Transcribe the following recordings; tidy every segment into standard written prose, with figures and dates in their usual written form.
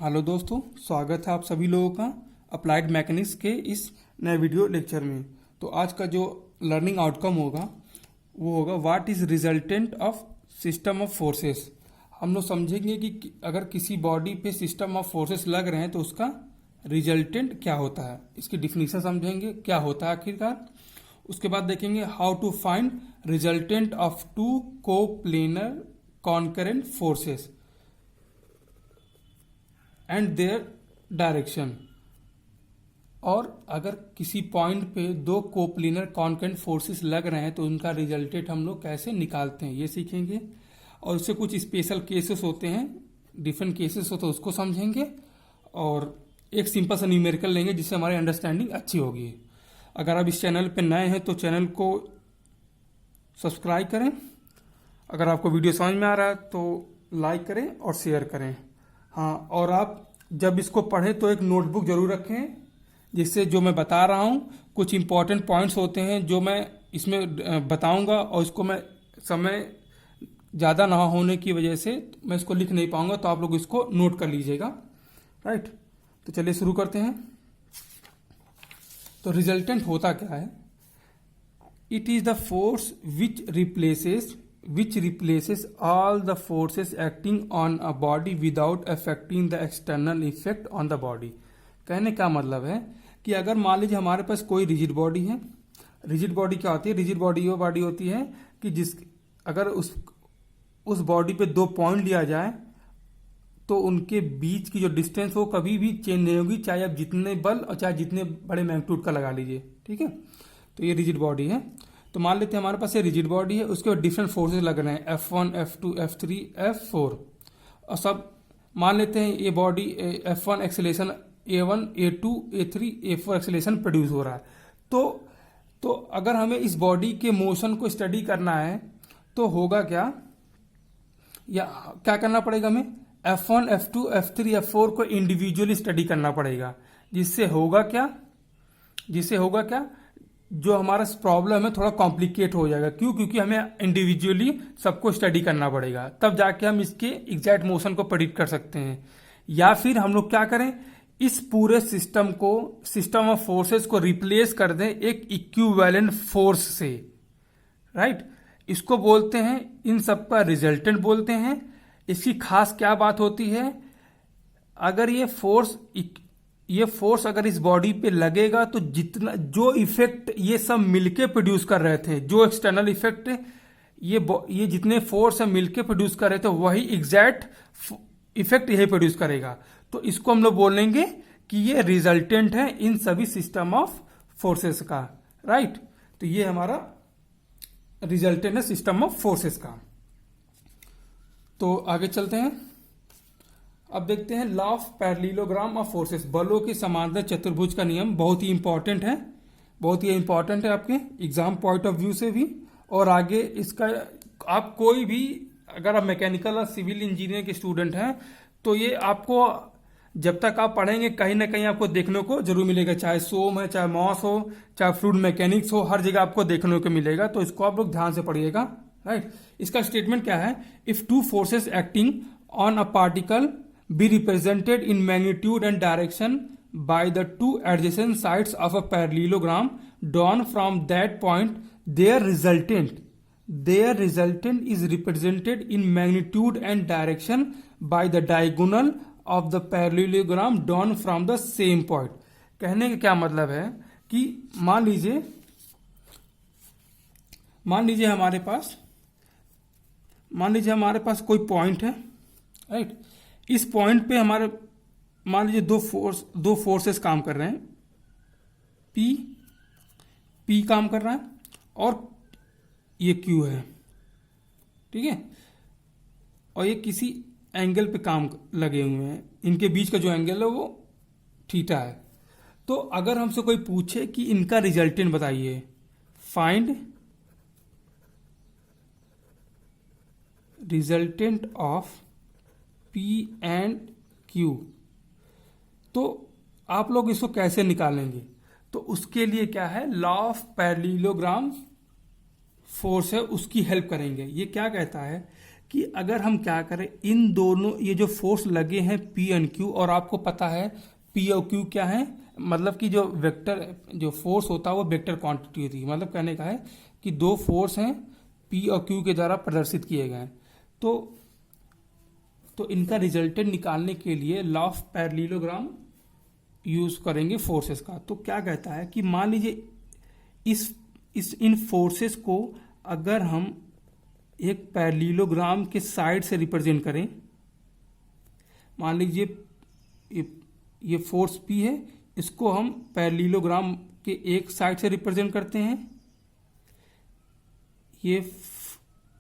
Hello दोस्तों, स्वागत है आप सभी लोगों का अप्लाइड मैकेनिक्स के इस नए वीडियो लेक्चर में। तो आज का जो लर्निंग आउटकम होगा वो होगा what is resultant of system of forces. हम लोग समझेंगे कि अगर किसी बॉडी पे सिस्टम ऑफ फोर्सेस लग रहे हैं तो उसका रिजल्टेंट क्या होता है, इसकी डिफिनीशन समझेंगे क्या होता है आखिरकार। उसके बाद देखेंगे how to find resultant of two coplanar concurrent forces and their direction. और अगर किसी पॉइंट पे दो कोप्लिनर कॉन्करेंट फोर्सेस लग रहे हैं तो उनका रिजल्टेंट हम लोग कैसे निकालते हैं ये सीखेंगे। और उससे कुछ स्पेशल केसेस होते हैं, डिफरेंट केसेस होते हैं, उसको समझेंगे। और एक सिंपल सा न्यूमेरिकल लेंगे जिससे हमारी अंडरस्टैंडिंग अच्छी होगी। अगर आप इस चैनल पे नए हैं तो चैनल को सब्सक्राइब करें। अगर आपको वीडियो समझ में आ रहा है तो लाइक करें और शेयर करें। हाँ, और आप जब इसको पढ़ें तो एक नोटबुक जरूर रखें जिससे जो मैं बता रहा हूँ कुछ इंपॉर्टेंट पॉइंट्स होते हैं जो मैं इसमें बताऊंगा और इसको मैं समय ज़्यादा ना होने की वजह से मैं इसको लिख नहीं पाऊंगा, तो आप लोग इसको नोट कर लीजिएगा। राइट, तो चलिए शुरू करते हैं। तो रिजल्टेंट होता क्या है? It is the force which replaces all the forces acting on a body without affecting the external effect on the body। कहने का मतलब है कि अगर मान लीजिए हमारे पास कोई रिजिड बॉडी है। रिजिड बॉडी क्या होती है? रिजिड बॉडी वो बॉडी होती है कि अगर उस बॉडी पे दो पॉइंट लिया जाए तो उनके बीच की जो डिस्टेंस वो कभी भी चेंज नहीं होगी, चाहे आप जितने बल और चाहे जितने बड़े मैग्नीट्यूड का लगा लीजिए। ठीक है, तो ये रिजिड बॉडी है। तो मान लेते हैं हमारे पास ये रिजिड बॉडी है, उसके बाद डिफरेंट फोर्सेस लग रहे हैं F1, F2, F3, F4। और सब मान लेते हैं ये body F1 acceleration A1, A2, A3, A4 acceleration produce हो रहा है। तो अगर हमें इस बॉडी के मोशन को स्टडी करना है तो होगा क्या, या क्या करना पड़ेगा हमें? F1, F2, F3, F4 को इंडिविजुअली स्टडी करना पड़ेगा। जिससे होगा क्या जो हमारा प्रॉब्लम है थोड़ा कॉम्प्लिकेट हो जाएगा। क्यों? क्योंकि हमें इंडिविजुअली सबको स्टडी करना पड़ेगा, तब जाके हम इसके एग्जैक्ट मोशन को प्रेडिक्ट कर सकते हैं। या फिर हम लोग क्या करें, इस पूरे सिस्टम ऑफ फोर्सेस को रिप्लेस कर दें एक इक्विवेलेंट फोर्स से। राइट, इसको बोलते हैं, इन सब का रिजल्टेंट बोलते हैं। इसकी खास क्या बात होती है, अगर ये फोर्स अगर इस बॉडी पे लगेगा तो जितना जो इफेक्ट ये सब मिलके प्रोड्यूस कर रहे थे, जो एक्सटर्नल इफेक्ट ये जितने फोर्स है मिलके प्रोड्यूस कर रहे थे वही एग्जैक्ट इफेक्ट यही प्रोड्यूस करेगा। तो इसको हम लोग बोलेंगे कि ये रिजल्टेंट है इन सभी सिस्टम ऑफ फोर्सेस का। राइट, तो ये हमारा रिजल्टेंट है सिस्टम ऑफ फोर्सेस का। तो आगे चलते हैं। अब देखते हैं law of parallelogram of forces, बलों के समांतर चतुर्भुज का नियम। बहुत ही इंपॉर्टेंट है आपके एग्जाम पॉइंट ऑफ व्यू से भी। और आगे इसका आप कोई भी अगर आप मैकेनिकल और सिविल इंजीनियर के स्टूडेंट हैं तो ये आपको जब तक आप पढ़ेंगे कहीं ना कहीं आपको देखने को जरूर मिलेगा, चाहे सोम है, चाहे मॉस हो, चाहे फ्लूइड मैकेनिक्स हो, हर जगह आपको देखने को मिलेगा। तो इसको आप लोग ध्यान से पढ़िएगा। राइट, इसका स्टेटमेंट क्या है? If two forces acting on a particle be represented in magnitude and direction by the two adjacent sides of a parallelogram drawn from that point, their resultant is represented in magnitude and direction by the diagonal of the parallelogram drawn from the same point। कहने का क्या मतलब है कि मान लीजिए हमारे पास कोई पॉइंट है। राइट, इस पॉइंट पे हमारे मान लीजिए दो फोर्सेस काम कर रहे हैं, P काम कर रहा है और ये Q है। ठीक है, और ये किसी एंगल पे काम लगे हुए हैं, इनके बीच का जो एंगल है वो थीटा है। तो अगर हमसे कोई पूछे कि इनका रिजल्टेंट बताइए, find resultant of P and Q, तो आप लोग इसको कैसे निकालेंगे? तो उसके लिए क्या है, लॉ ऑफ पैरेललोग्राम फोर्स है उसकी हेल्प करेंगे। ये क्या कहता है कि अगर हम क्या करें, इन दोनों ये जो फोर्स लगे हैं पी एंड क्यू, और आपको पता है पी और क्यू क्या है, मतलब कि जो वेक्टर जो फोर्स होता है वो वेक्टर क्वांटिटी होती है। मतलब कहने का है कि दो फोर्स हैं पी और क्यू के द्वारा प्रदर्शित किए गए हैं। तो इनका रिजल्टेंट निकालने के लिए लॉ ऑफ पैरेललोग्राम यूज करेंगे फोर्सेस का। तो क्या कहता है कि मान लीजिए इन फोर्सेस को अगर हम एक पैरेललोग्राम के साइड से रिप्रेजेंट करें, मान लीजिए ये फोर्स P है, इसको हम पैरेललोग्राम के एक साइड से रिप्रेजेंट करते हैं।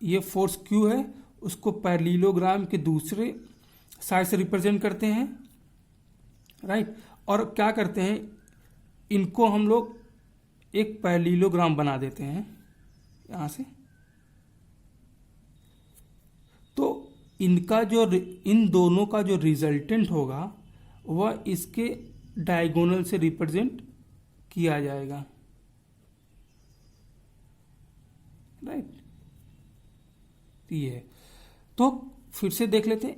ये फोर्स Q है, उसको पैरेललोग्राम के दूसरे साइड से रिप्रेजेंट करते हैं, राइट। और क्या करते हैं, इनको हम लोग एक पैरेललोग्राम बना देते हैं यहां से। तो इन दोनों का जो रिजल्टेंट होगा वह इसके डायगोनल से रिप्रेजेंट किया जाएगा, राइट। ये तो फिर से देख लेते हैं,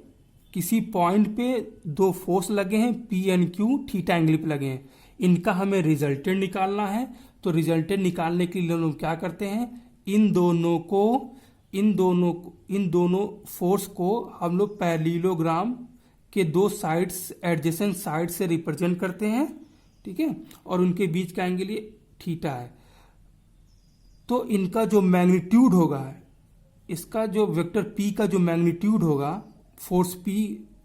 किसी पॉइंट पे दो फोर्स लगे हैं P and Q, theta angle पे लगे हैं, इनका हमें रिजल्टेंट निकालना है। तो रिजल्टेंट निकालने के लिए लोग क्या करते हैं, इन दोनों फोर्स को हम लोग पैरेललोग्राम के दो साइड्स एडजेसेंट साइड से रिप्रेजेंट करते हैं, ठीक है। और उनके बीच का एंगल ये थीटा है। तो इनका जो मैग्नीट्यूड होगा, इसका जो वेक्टर P का जो मैग्नीट्यूड होगा, फोर्स P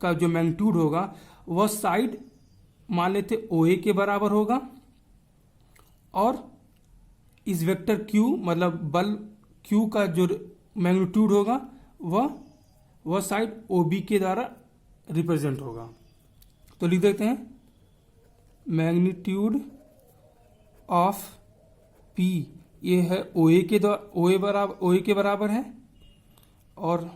का जो मैग्नीट्यूड होगा, वह साइड मान लेते OA के बराबर होगा, और इस वेक्टर Q मतलब बल Q का जो मैग्नीट्यूड होगा वह साइड OB के द्वारा रिप्रेजेंट होगा। तो लिख देते हैं मैग्नीट्यूड ऑफ P ये है OA के बराबर है, और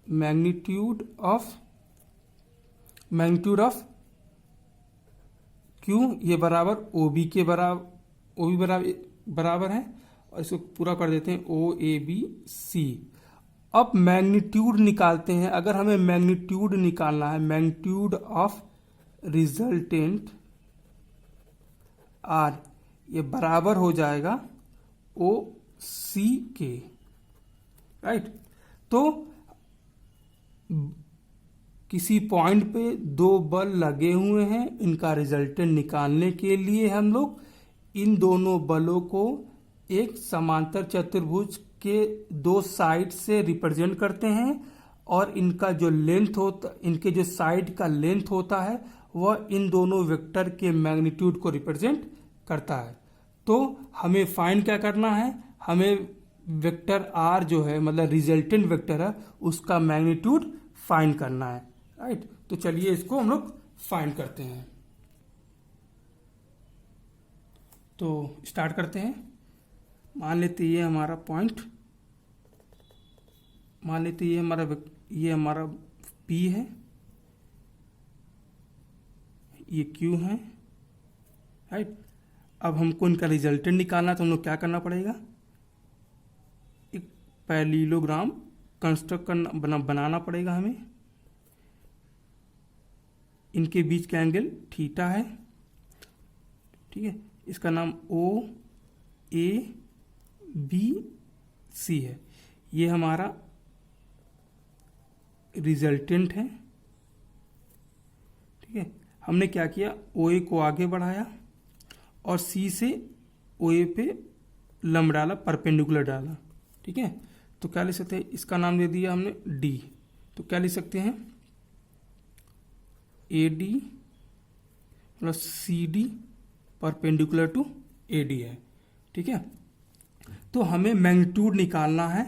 मैग्नीट्यूड ऑफ Q ये बराबर OB के बराबर है, और इसको पूरा कर देते हैं OABC। अब मैग्नीट्यूड निकालते हैं। अगर हमें मैग्नीट्यूड निकालना है, मैग्नीट्यूड ऑफ रिजल्टेंट R ये बराबर हो जाएगा OC के, राइट। तो किसी पॉइंट पे दो बल लगे हुए हैं, इनका रिजल्टेंट निकालने के लिए हम लोग इन दोनों बलों को एक समांतर चतुर्भुज के दो साइड से रिप्रेजेंट करते हैं, और इनका जो लेंथ होता, इनके जो साइड का लेंथ होता है वह इन दोनों वेक्टर के मैग्नीट्यूड को रिप्रेजेंट करता है। तो हमें फाइंड क्या करना है, हमें वेक्टर R जो है मतलब रिजल्टेंट वेक्टर है, उसका मैग्नीट्यूड फाइंड करना है, राइट। तो चलिए इसको हम लोग फाइंड करते हैं। तो स्टार्ट करते हैं। मान लेते ये हमारा पॉइंट, मान लेते ये हमारा P है, ये Q है, राइट। अब हमको इनका रिजल्टेंट निकालना, तो हम लोग क्या करना पड़ेगा, एक पैरेललोग्राम कंस्ट्रक्ट बनाना पड़ेगा हमें। इनके बीच का एंगल थीटा है, ठीक है। इसका नाम OABC है। ये हमारा रिजल्टेंट है, ठीक है। हमने क्या किया, OA को आगे बढ़ाया और C से OA पे लंब डाला, परपेंडिकुलर डाला, ठीक है। तो क्या लिख सकते हैं, इसका नाम दे दिया हमने D। तो क्या लिख सकते हैं, AD plus CD perpendicular to AD है, ठीक है। तो हमें मैग्नीट्यूड निकालना है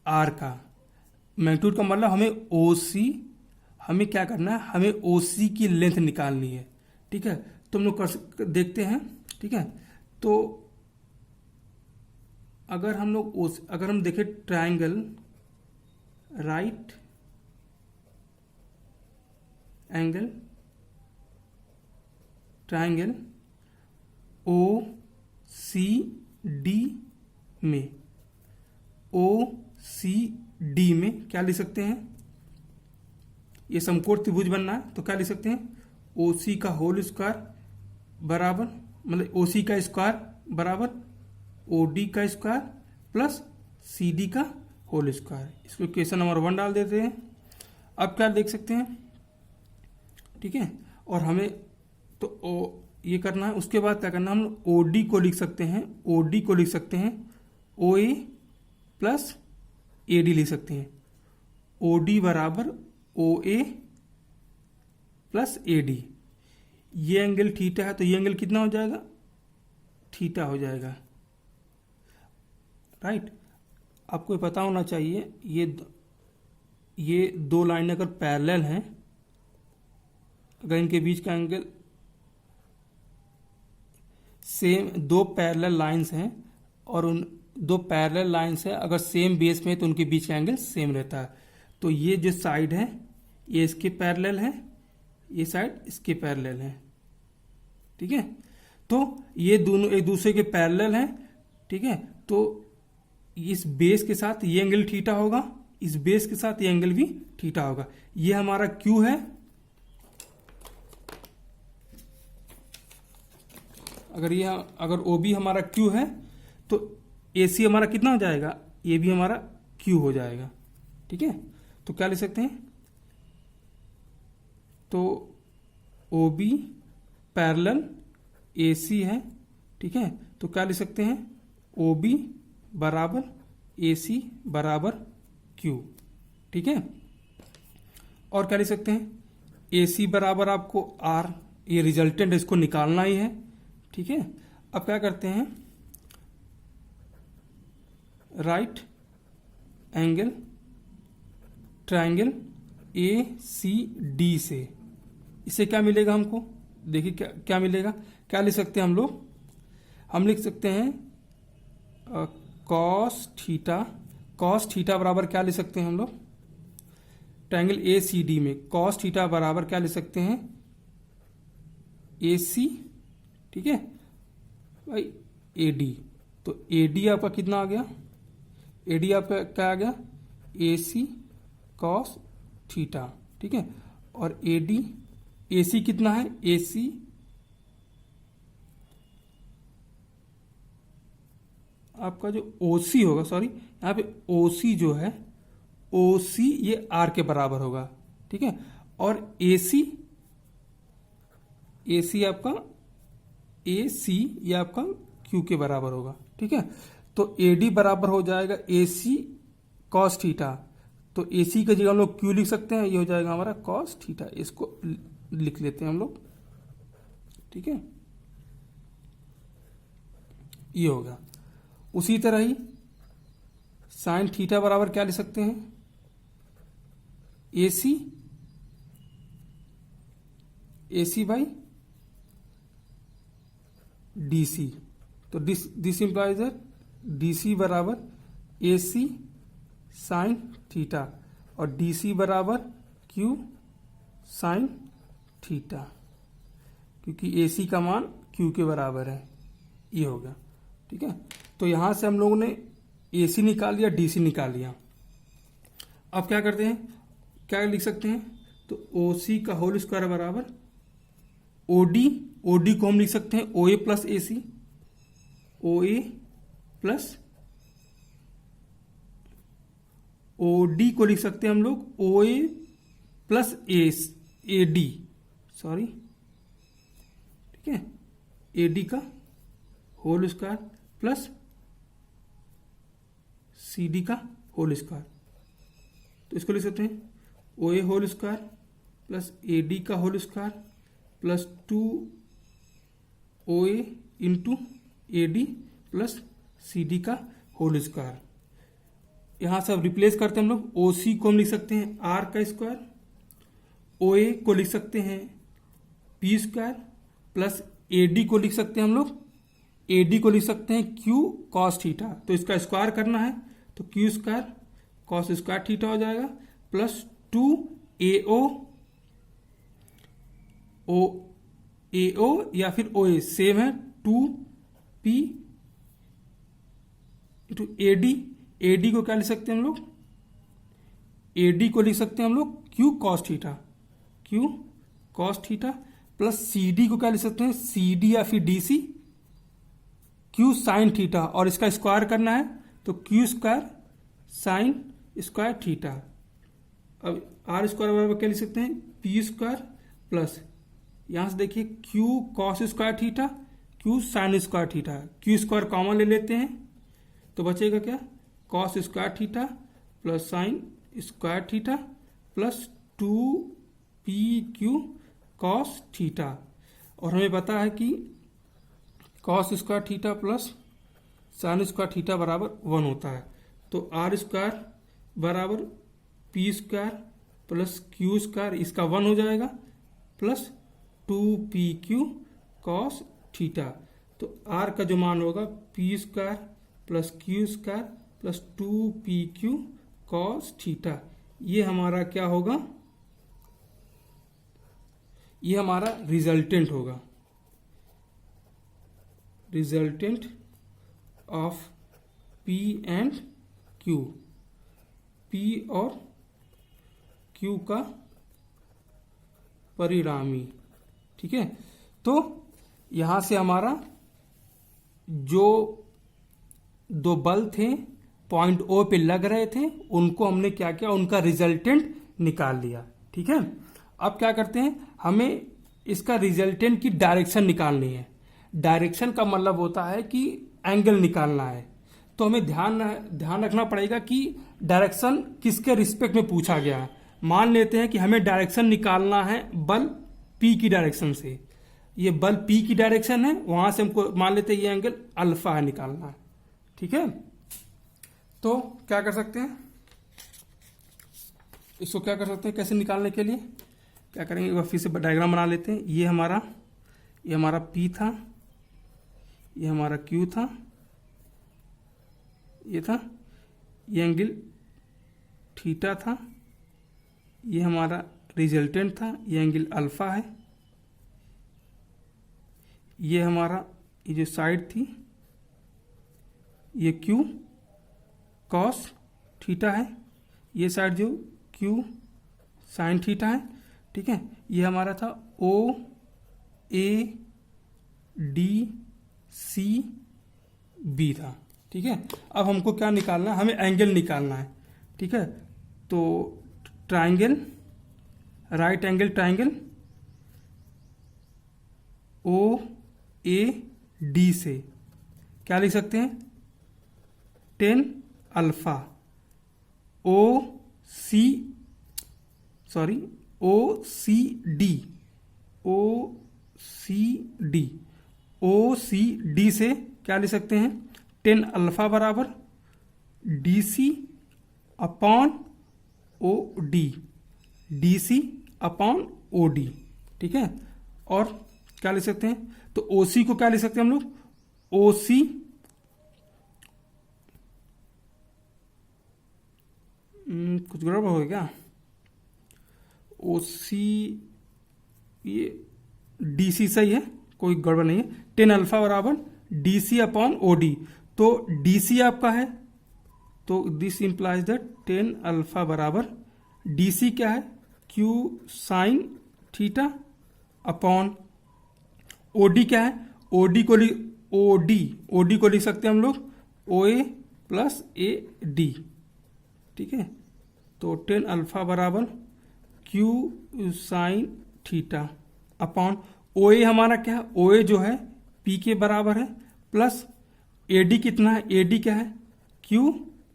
R का। मैग्नीट्यूड का मतलब हमें क्या करना है, हमें OC की लेंथ निकालनी है, ठीक है। तो हम लोग देखते हैं, ठीक है। तो अगर हम देखें triangle right angle triangle OCD में OC सी डी में क्या लिख सकते हैं, ये समकोण त्रिभुज बनना है तो क्या लिख सकते हैं, ओ सी का होल स्क्वायर बराबर, मतलब ओ सी का स्क्वायर बराबर ओ डी का स्क्वायर प्लस सी डी का होल स्क्वायर। इसको इक्वेशन नंबर 1 डाल देते हैं। अब क्या देख सकते हैं, ठीक है, और हमें तो ये करना है। उसके बाद क्या करना है, हम ओ डी को लिख सकते हैं, ओ डी को लिख सकते हैं O A plus A D लिख सकते हैं। ओ डी बराबर ओ ए प्लस ए डी। ये एंगल थीटा है तो ये एंगल कितना हो जाएगा, थीटा हो जाएगा, राइट। आपको पता होना चाहिए ये दो लाइन अगर पैरेलल हैं, अगर इनके बीच का एंगल सेम, दो पैरेलल लाइंस हैं और उन दो पैरेलल लाइंस हैं अगर सेम बेस में है तो उनके बीच का एंगल सेम रहता है। तो ये जो साइड है ये इसके पैरेलल है, ये साइड इसके पैरेलल है, ठीक है। तो ये दोनों एक दूसरे के पैरेलल हैं, ठीक है। तो इस बेस के साथ ये एंगल थीटा होगा, इस बेस के साथ ये एंगल भी थीटा होगा। ये हमारा क्यू है। अगर ओ बी हमारा क्यू है तो ए सी हमारा कितना हो जाएगा, ये भी हमारा क्यू हो जाएगा, ठीक है। तो क्या लिख सकते हैं, तो ओ बी पैरेलल ए सी है, ठीक है। तो क्या लिख सकते हैं, ओ बी बराबर ए सी बराबर क्यू, ठीक है। और क्या लिख सकते हैं, ए सी बराबर आपको आर, ये रिजल्टेंट इसको निकालना ही है, ठीक है। अब क्या करते हैं, right angle triangle A C D से, इससे क्या मिलेगा हमको, देखिए क्या मिलेगा, क्या लिख सकते हैं हम लोग, हम लिख सकते हैं कॉस थीटा बराबर क्या लिख सकते हैं हम लोग, ट्रायंगल ए सी डी में कॉस थीटा बराबर क्या लिख सकते हैं, ए सी, ठीक है भाई, ए डी। तो ए डी आपका कितना आ गया, ए डी आपका क्या आ गया, ए सी कॉस थीटा, ठीक है। और ए डी, ए सी कितना है, ए सी आपका जो ओ सी होगा, सॉरी यहाँ पे ओ सी जो है, ओ सी ये आर के बराबर होगा, ठीक है। और ए सी आपका ए सी ये आपका क्यू के बराबर होगा, ठीक है। तो ए डी बराबर हो जाएगा ए सी कॉस थीटा, तो ए सी की जगह हम लोग क्यू लिख सकते हैं, ये हो जाएगा हमारा कॉस थीटा, इसको लिख लेते हैं हम लोग, ठीक है, ये होगा। उसी तरह ही साइन थीटा बराबर क्या लिख सकते हैं, ए सी बाई डी सी। तो this implies that D C बराबर ए सी साइन थीटा और डी सी बराबर क्यू साइन थीटा, क्योंकि ए सी का मान क्यू के बराबर है, ये होगा, ठीक है। तो यहां से हम लोगों ने ए सी निकाल लिया, डी सी निकाल लिया। अब क्या करते हैं, क्या लिख सकते हैं, तो ओ सी का होल स्क्वायर बराबर ओ डी को हम लिख सकते हैं O A plus A C, O A plus O D को लिख सकते हैं हम लोग O A plus A D, sorry, ठीक है, ए डी का whole square plus C D का होल स्क्वायर। तो इसको लिख सकते हैं O A whole square plus A D का whole square plus 2 O A into A D plus C D का होल स्क्वायर। यहां से अब रिप्लेस करते हैं हम लोग, ओ सी को हम लिख सकते हैं आर का स्क्वायर, ओ ए को लिख सकते हैं P square plus A D को लिख सकते हैं हम लोग, ए डी को लिख सकते हैं क्यू कॉस थीटा। तो इसका स्क्वायर करना है तो Q square cos square theta हो जाएगा प्लस 2 ए ओ या फिर ओ ए सेम है, 2 P into A D AD को क्या लिख सकते हैं हम लोग, एडी को लिख सकते हैं हम लोग Q cos theta, Q cos theta, plus CD को क्या लिख सकते हैं, सीडी या फिर डीसी क्यू साइन थीटा, और इसका स्क्वायर करना है तो Q square sine square theta. अब आर स्क्वायर बराबर क्या लिख सकते हैं, पी स्क्वायर प्लस यहां से देखिए Q cos square theta, Q sine square theta, Q square common ले लेते हैं तो बचेगा क्या, cos square theta plus sine square theta plus 2pq cos theta. और हमें पता है कि cos square theta plus sine square theta बराबर 1 होता है, तो आर स्क्वायर बराबर P square plus Q square, इसका 1 हो जाएगा, प्लस 2pq कॉस थीटा। तो आर का जो मान होगा P square plus Q square plus 2pq cos theta, ये हमारा क्या होगा, ये हमारा रिजल्टेंट होगा, resultant of P and Q, P और क्यू का परिणामी। ठीक है, तो यहां से हमारा जो दो बल थे पॉइंट ओ पे लग रहे थे उनको हमने क्या किया, उनका रिजल्टेंट निकाल लिया। ठीक है, अब क्या करते हैं, हमें इसका रिजल्टेंट की डायरेक्शन निकालनी है। डायरेक्शन का मतलब होता है कि एंगल निकालना है, तो हमें ध्यान रखना पड़ेगा कि डायरेक्शन किसके रिस्पेक्ट में पूछा गया है। मान लेते हैं कि हमें डायरेक्शन निकालना है बल P की डायरेक्शन से, ये बल P की डायरेक्शन है, वहां से हमको मान लेते हैं ये एंगल अल्फा है निकालना है। ठीक है, तो क्या कर सकते हैं, इसको क्या कर सकते हैं, कैसे निकालने के लिए क्या करेंगे, एक बार फिर से डायग्राम बना लेते हैं। ये हमारा P था, ये हमारा Q था, ये था, ये एंगल थीटा था, ये हमारा रिजल्टेंट था, ये एंगल अल्फा है, ये हमारा ये जो साइड थी ये Q कॉस थीटा है, ये साइड जो Q साइन थीटा है। ठीक है, ये हमारा था O A D C B था। ठीक है, अब हमको क्या निकालना है, हमें एंगल निकालना है। ठीक है, तो triangle, right angle triangle O A D से क्या लिख सकते हैं, 10 अल्फा ओ सी डी से क्या लिख सकते हैं, 10 अल्फा बराबर D C upon O D, D C upon O D. ठीक है, और क्या लिख सकते हैं, तो ओ सी को क्या लिख सकते हैं हम लोग, ओ सी कुछ गड़बड़ हो गया, ओ सी ये डी सी सही है, कोई गड़बड़ नहीं है। 10 अल्फा बराबर D C upon O D, तो डी सी आपका है, तो दिस इंप्लाइज दैट 10 अल्फा बराबर डी सी क्या है, Q sine theta upon O D क्या है, ओ डी को लिख सकते हैं हम लोग O A plus A D. ठीक है, तो 10 अल्फा बराबर Q sine theta upon O A हमारा क्या है, ओ ए जो है पी के बराबर है, प्लस ए डी कितना है, ए डी क्या है, क्यू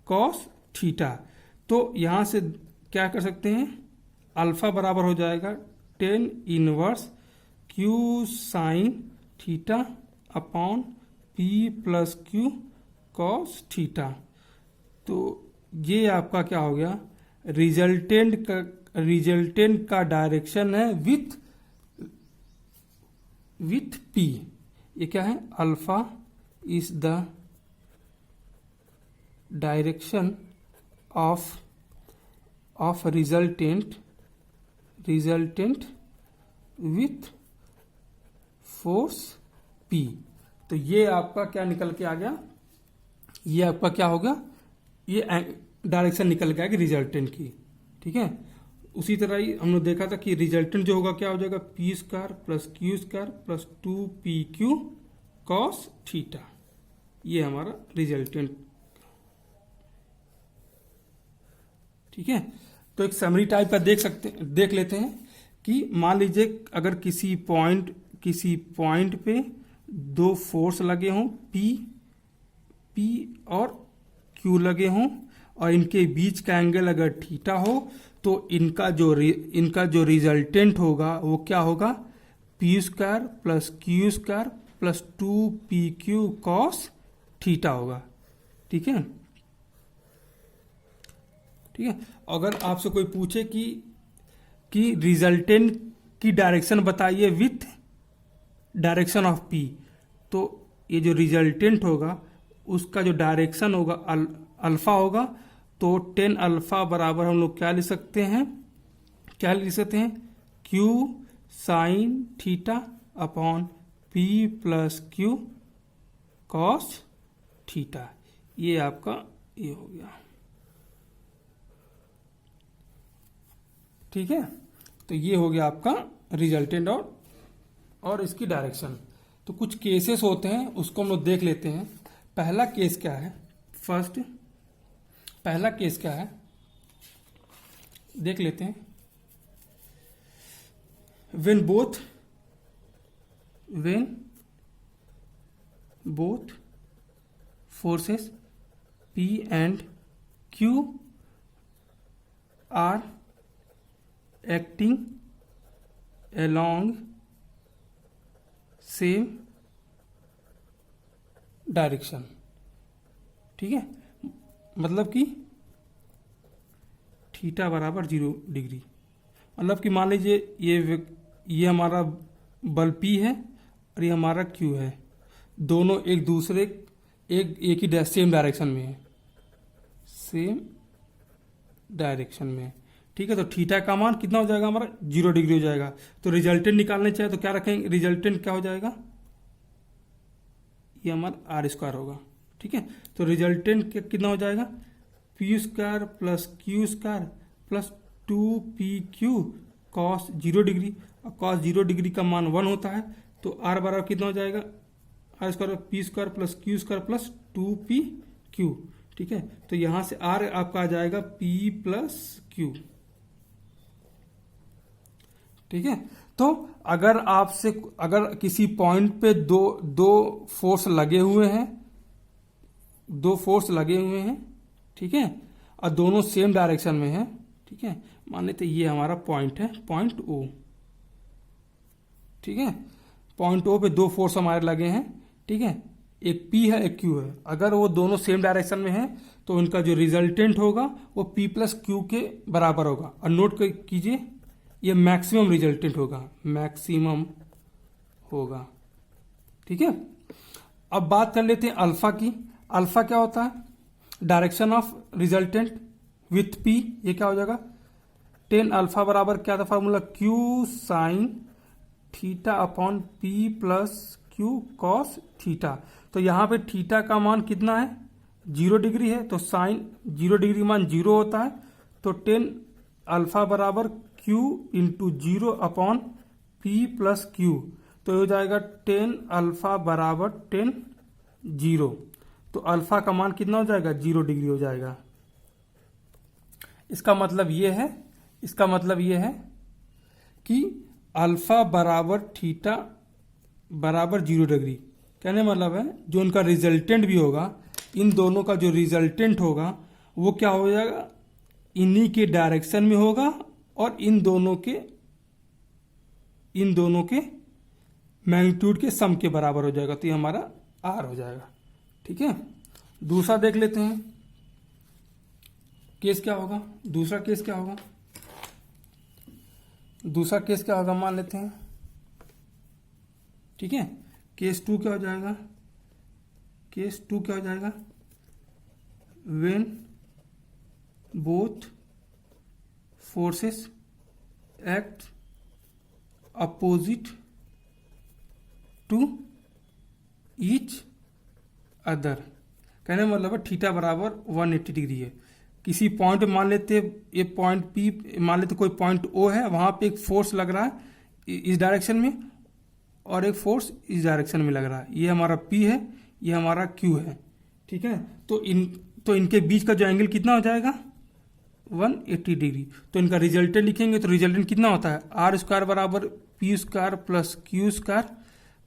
कॉस थीटा। तो यहां से क्या कर सकते हैं, अल्फा बराबर हो जाएगा 10 inverse Q sine theta upon P plus Q cos theta. तो ये आपका क्या हो गया, रिजल्टेंट का डायरेक्शन है विथ पी। ये क्या है, alpha is the direction of resultant with force P. तो ये आपका क्या निकल के आ गया, ये आपका क्या हो गया, ये डायरेक्शन निकल के आएगी रिजल्टेंट की, ठीक है। उसी तरह ही हमने देखा था कि रिजल्टेंट जो होगा क्या हो जाएगा, P square plus Q square plus 2pq cos theta, ये हमारा रिजल्टेंट, ठीक है। तो एक समरी टाइप का देख लेते हैं कि मान लीजिए अगर किसी पॉइंट पे दो फोर्स लगे हों, पी और क्यू लगे हों, और इनके बीच का एंगल अगर थीटा हो, तो इनका जो रिजल्टेंट होगा वो क्या होगा, P square plus Q square plus 2pq cos theta होगा, ठीक है। ठीक है, अगर आपसे कोई पूछे कि रिजल्टेंट की डायरेक्शन बताइए विथ डायरेक्शन ऑफ पी, तो ये जो रिजल्टेंट होगा उसका जो डायरेक्शन होगा अल्फा होगा, तो 10 अल्फा बराबर हम लोग क्या लिख सकते हैं, Q sine theta upon P plus Q cos theta, ये आपका ये हो गया, ठीक है। तो ये हो गया आपका रिजल्टेंट और इसकी डायरेक्शन। तो कुछ केसेस होते हैं उसको हम लोग देख लेते हैं। पहला केस क्या है, पहला केस क्या है देख लेते हैं। when both forces P and Q are acting along same direction, ठीक है। मतलब कि थीटा बराबर 0 डिग्री, मतलब कि मान लीजिए ये हमारा बल P है और ये हमारा Q है, दोनों एक दूसरे एक ही सेम डायरेक्शन में है, ठीक है। तो थीटा का मान कितना हो जाएगा हमारा, 0 डिग्री हो जाएगा। तो रिजल्टेंट निकालने चाहिए तो क्या रखेंगे, रिजल्टेंट क्या हो जाएगा, ये हमारा आर स्क्वायर होगा, ठीक है। तो रिजल्टेंट कितना हो जाएगा, P square plus Q square plus 2pq cos 0 degree, और कॉस 0 डिग्री का मान 1 होता है, तो आर बराबर कितना हो जाएगा, R square P square plus Q square plus 2pq, ठीक है। तो यहां से आर आपका आ जाएगा p प्लस क्यू, ठीक है। तो अगर किसी पॉइंट पे दो फोर्स लगे हुए हैं, ठीक है, और दोनों सेम डायरेक्शन में हैं, ठीक है। मान लेते ये हमारा पॉइंट है, पॉइंट ओ, ठीक है। पॉइंट ओ पे दो फोर्स हमारे लगे हैं, ठीक है, एक P है एक Q है। अगर वो दोनों सेम डायरेक्शन में हैं तो उनका जो रिजल्टेंट होगा वो P प्लस क्यू के बराबर होगा। और नोट कीजिए ये मैक्सिमम रिजल्टेंट होगा, ठीक है। अब बात कर लेते हैं अल्फा की। अल्फा क्या होता है, direction of resultant with P, ये क्या हो जाएगा 10 अल्फा बराबर क्या था formula, Q sign theta upon P plus Q cos theta. तो यहां पे थीटा का मान कितना है, 0 डिग्री है, तो साइन 0 डिग्री मान 0 होता है, तो 10 अल्फा बराबर Q into 0 upon P plus Q, तो हो जाएगा 10 अल्फा बराबर 10 0, तो अल्फा का मान कितना हो जाएगा 0 डिग्री हो जाएगा। इसका मतलब ये है कि अल्फा बराबर थीटा बराबर 0 डिग्री, कहने मतलब है जो उनका रिजल्टेंट भी होगा, इन दोनों का जो रिजल्टेंट होगा वो क्या हो जाएगा, इन्हीं के डायरेक्शन में होगा और इन दोनों के मैग्नीट्यूड के सम के बराबर हो जाएगा, तो ये हमारा आर हो जाएगा, ठीक है। दूसरा देख लेते हैं केस क्या होगा, दूसरा केस क्या होगा मान लेते हैं, ठीक है। केस 2 क्या हो जाएगा, when both forces act opposite to each other, कहने का मतलब है थीटा बराबर 180 डिग्री है। किसी पॉइंट पे मान लेते ये पॉइंट पी, मान लेते कोई पॉइंट ओ है, वहां पे एक फोर्स लग रहा है इस डायरेक्शन में और एक फोर्स इस डायरेक्शन में लग रहा है। ये हमारा पी है, ये हमारा क्यू है, ठीक है। तो इनके बीच का जो एंगल कितना हो जाएगा 180 डिग्री। तो इनका रिजल्टेंट लिखेंगे तो रिजल्टेंट कितना होता है आर स्क्वायर बराबर P square plus Q square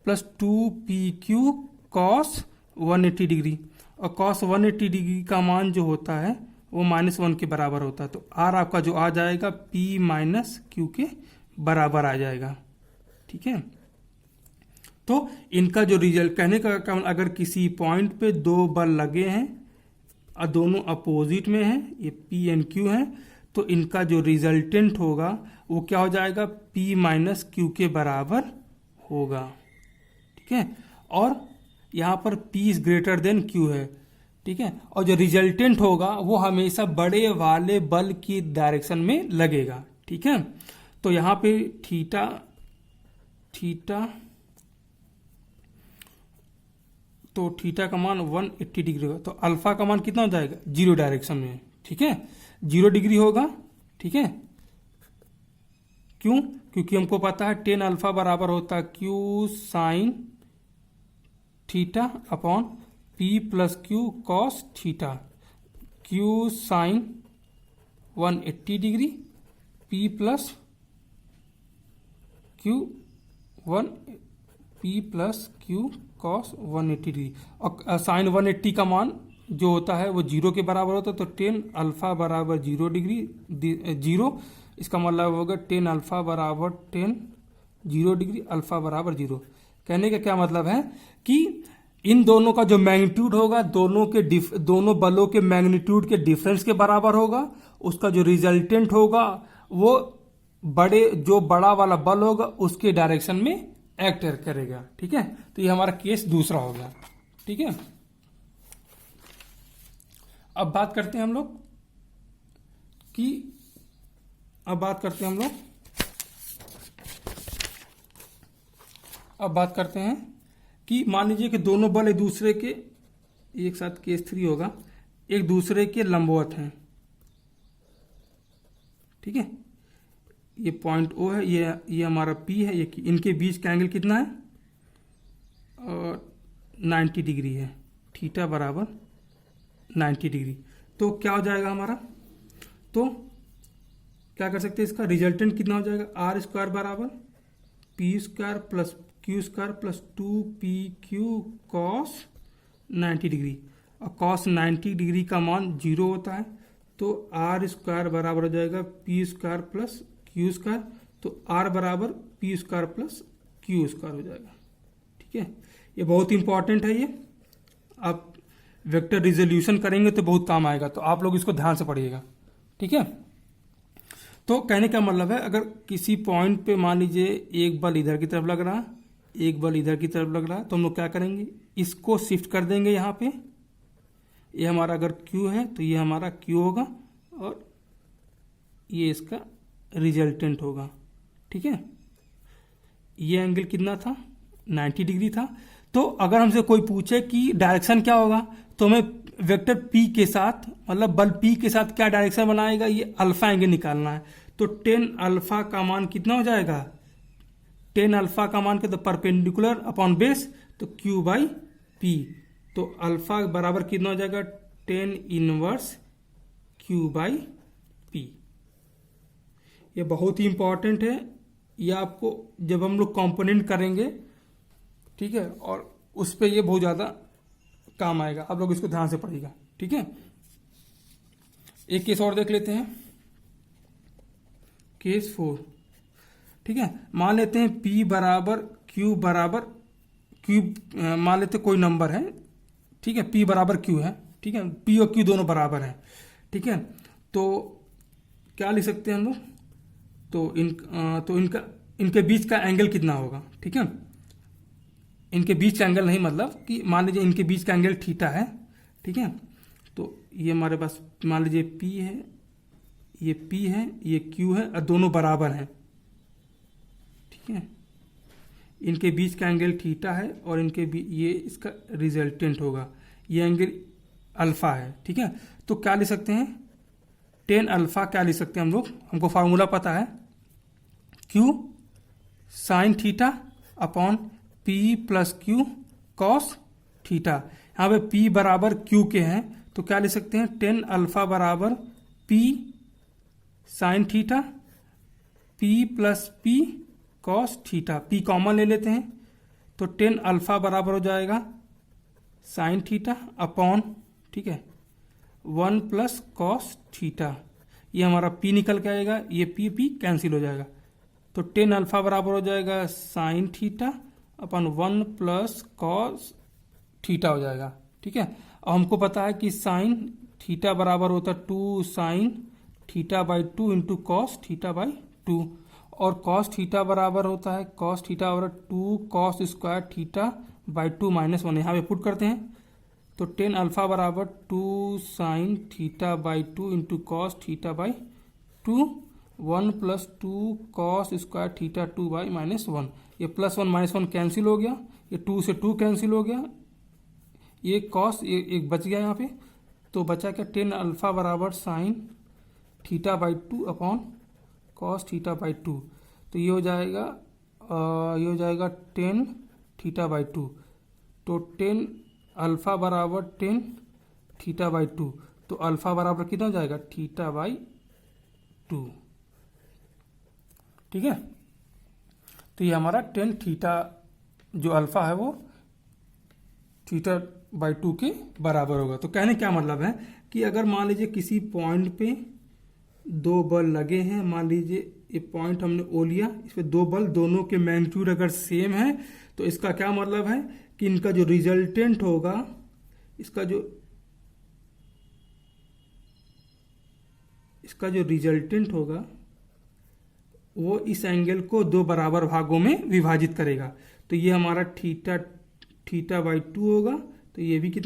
plus 2pq cos 180 degree. और कॉस 180 डिग्री का मान जो होता है वो -1 के बराबर होता है। तो आर आपका जो आ जाएगा p माइनस क्यू के बराबर आ जाएगा, ठीक है। तो इनका जो रिजल्ट कहने का मतलब अगर किसी पॉइंट पे दो बल लगे हैं और दोनों अपोजिट में हैं, ये P एंड Q है, तो इनका जो रिजल्टेंट होगा वो क्या हो जाएगा P माइनस Q के बराबर होगा, ठीक है। और यहाँ पर P is greater than Q है, ठीक है। और जो रिजल्टेंट होगा वो हमेशा बड़े वाले बल की डायरेक्शन में लगेगा, ठीक है। तो यहाँ पे थीटा का मान 180 डिग्री होगा। तो अल्फा का मान कितना हो जाएगा 0 डायरेक्शन में, ठीक है, 0 डिग्री होगा, ठीक है। क्यों? क्योंकि हमको पता है टेन अल्फा बराबर होता है Q sine theta upon P plus Q cos theta. Q sine 180 degree P plus Q cos 180 degree. और साइन 180 का मान जो होता है वो 0 के बराबर होता है। तो टेन अल्फा बराबर 0 डिग्री 0, इसका मतलब होगा टेन अल्फा बराबर 0 डिग्री अल्फा बराबर 0। कहने का क्या मतलब है कि इन दोनों का जो मैग्नीट्यूड होगा दोनों बलों के मैग्नीट्यूड के डिफरेंस के बराबर होगा। उसका जो रिजल्टेंट होगा वो जो बड़ा वाला बल होगा उसके डायरेक्शन में एक्ट करेगा, ठीक है। तो ये हमारा केस दूसरा हो गया, ठीक है। अब बात करते हैं हम लोग कि मान लीजिए कि दोनों बल एक दूसरे के, एक साथ केस 3 होगा, एक दूसरे के लंबवत हैं, ठीक है। ये पॉइंट O है, ये हमारा P है, ये इनके बीच का एंगल कितना है और 90 डिग्री है, थीटा बराबर 90 डिग्री। तो क्या हो जाएगा हमारा, तो क्या कर सकते हैं, इसका रिजल्टेंट कितना हो जाएगा आर स्क्वायर बराबर P square plus Q square plus 2pq cos 90 degree. और कॉस 90 डिग्री का मान 0 होता है। तो आर स्क्वायर बराबर हो जाएगा P square plus Q square. तो आर बराबर P square plus Q square हो जाएगा, ठीक है। ये बहुत इंपॉर्टेंट है, ये आप वेक्टर रिजोल्यूशन करेंगे तो बहुत काम आएगा, तो आप लोग इसको ध्यान से पढ़िएगा, ठीक है। तो कहने का मतलब है अगर किसी पॉइंट पे मान लीजिए एक बल इधर की तरफ लग रहा है, एक बल इधर की तरफ लग रहा है, तो हम लोग क्या करेंगे, इसको शिफ्ट कर देंगे यहाँ पे। ये हमारा अगर Q है तो ये हमारा Q होगा और ये इसका रिजल्टेंट होगा, ठीक है। ये एंगल कितना था 90 डिग्री था। तो अगर हमसे कोई पूछे कि डायरेक्शन क्या होगा, तो हमें वेक्टर P के साथ, मतलब बल P के साथ क्या डायरेक्शन बनाएगा, ये अल्फा एंगल निकालना है। तो टेन अल्फा का मान कितना हो जाएगा, टेन अल्फा का मान कितना परपेंडिकुलर अपॉन बेस, तो Q बाई P। तो अल्फा बराबर कितना हो जाएगा tan inverse Q by P। ये बहुत ही इंपॉर्टेंट है, ये आपको जब हम लोग कंपोनेंट करेंगे, ठीक है, और उस पर ये बहुत ज़्यादा काम आएगा। आप लोग इसको ध्यान से पढ़िएगा, ठीक है। एक केस और देख लेते हैं, केस 4, ठीक है। मान लेते हैं P बराबर Q मान लेते कोई नंबर है, ठीक है, P बराबर Q है, ठीक है, P और Q दोनों बराबर हैं, ठीक है। तो क्या लिख सकते हैं हम लोग, तो इनके बीच का एंगल कितना होगा, ठीक है। इनके बीच का एंगल नहीं, मतलब कि मान लीजिए इनके बीच का एंगल थीटा है, ठीक है। तो ये हमारे पास मान लीजिए P है, ये P है, ये Q है और दोनों बराबर हैं, ठीक है। इनके बीच का एंगल थीटा है और इनके बीच ये इसका रिजल्टेंट होगा। ये एंगल अल्फा है, ठीक है। तो क्या लिख सकते हैं, टेन अल्फा क्या लिख सकते हैं हम लोग, हमको फार्मूला पता है, Q sine theta upon P plus Q cos theta. यहाँ पे पी बराबर क्यू के हैं, तो क्या लिख सकते हैं, टेन अल्फा बराबर P sine theta P plus P cos theta. P common ले लेते हैं, तो टेन अल्फा बराबर हो जाएगा साइन थीटा अपॉन, ठीक है, 1 प्लस कॉस थीटा। ये हमारा पी निकल के आएगा, ये पी कैंसिल हो जाएगा, तो टेन अल्फा बराबर हो जाएगा साइन थीटा अपन 1 प्लस कॉस थीटा हो जाएगा, ठीक है। और हमको पता है कि साइन थीटा बराबर होता है 2 sine theta by 2 into cos theta by 2, और कॉस थीटा बराबर होता है कॉस थीटा बराबर 2 cos square theta by 2 minus 1। यहाँ पे पुट करते हैं, तो टेन अल्फा बराबर 2 sine theta by 2 into cos theta by 2, 1 plus 2 cos square theta 2 by minus 1। ये प्लस 1 माइनस 1 कैंसिल हो गया, ये 2 से 2 कैंसिल हो गया, ये कॉस एक बच गया यहाँ पे, तो बचा क्या, टेन अल्फा बराबर sine theta by 2 upon cos theta by 2। तो ये हो जाएगा 10 थीटा बाई 2, तो 10 अल्फा बराबर 10 थीटा बाई 2, तो अल्फा बराबर कितना हो जाएगा, थीटा बाई 2, ठीक है। तो ये हमारा 10 थीटा जो अल्फा है वो थीटा बाई 2 के बराबर होगा। तो कहने क्या मतलब है कि अगर मान लीजिए किसी पॉइंट पे दो बल लगे हैं, मान लीजिए ये पॉइंट हमने ओ लिया, इस पे दो बल, दोनों के मैग्नीट्यूड अगर सेम है, तो इसका क्या मतलब है कि इनका जो रिजल्टेंट होगा, इसका जो रिजल्टेंट होगा वो इस एंगल को दो बराबर भागों में विभाजित करेगा। तो ये हमारा थीटा बाई 2 होगा, तो ये भी कितना